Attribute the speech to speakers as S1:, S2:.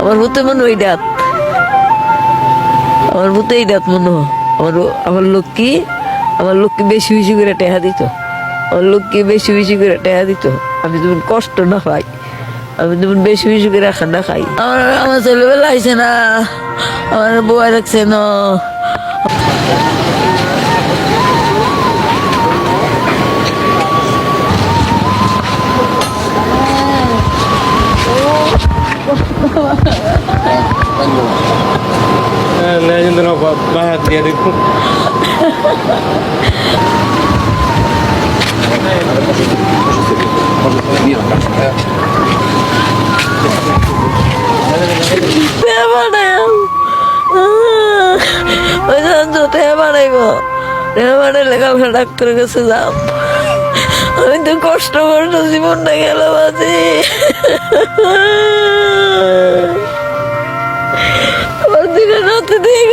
S1: আমার ভূতে মনে ওই ডাত, আমার ভূতে এই ডাত মনে হয়। আমার লক্ষ্মী, আমার লক্ষ্মী বেশি বেশি করে টেহা দিত, আমার লক্ষ্মী বেশি বেশি করে টেহা দিত। আমি যেমন কষ্ট না পাই, আমি যেমন বেশি বেশি করে খানা খাই। আমার ছেলেবেলা আইসে না, আমার বউয়া রাখছে না।
S2: Legend of bahagia itu.
S1: ডাক্তারের কাছে যাম, আমি তো কষ্ট কষ্ট জীবনটা গেল বাজি। আমার দিকে রাতে দিয়ে